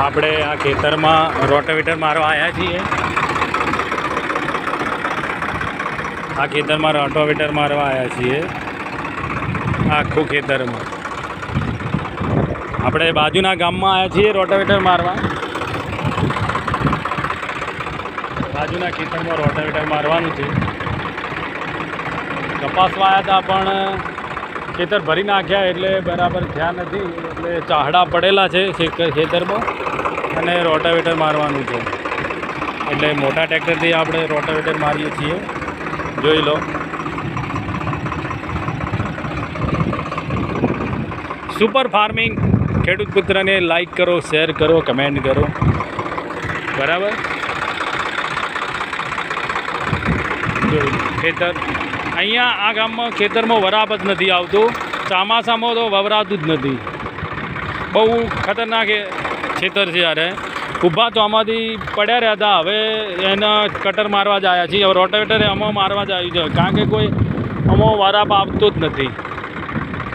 આપણે આ ખેતરમાં રોટાવેટર મારવા આવ્યા છીએ। આ ખેતરમાં રોટાવેટર મારવા આવ્યા છીએ આખું ખેતરમાં। આપણે બાજુના ગામમાં આવ્યા છીએ રોટાવેટર મારવા। બાજુના ખેતરમાં રોટાવેટર મારવાનું છે। કપાસ વાયા હતા પણ ખેતર ભરી નાખ્યા એટલે બરાબર થયા નથી, એટલે ચાહડા પડેલા છે ખેતરમાં અને રોટાવેટર મારવાનું છે। એટલે મોટા ટ્રેક્ટરથી આપણે રોટાવેટર મારીએ છીએ, જોઈ લો। સુપર ફાર્મિંગ ખેડૂત પુત્રને લાઈક કરો, શેર કરો, કમેન્ટ કરો, બરાબર। ખેતર અહીંયા આ ગામમાં ખેતરમાં વરાપ જ નથી આવતું, ચોમાસામાં તો વવરાતું જ નથી। બહુ ખતરનાક ખેતર છે યાર। ઊભા તો આમાંથી પડ્યા રહ્યા હતા, હવે એના કટર મારવા જ આવ્યા છીએ। હવે રોટાવેટરે આમાં મારવા જ આવ્યું છે, કારણ કે કોઈ આમાં વરાપ આવતો જ નથી।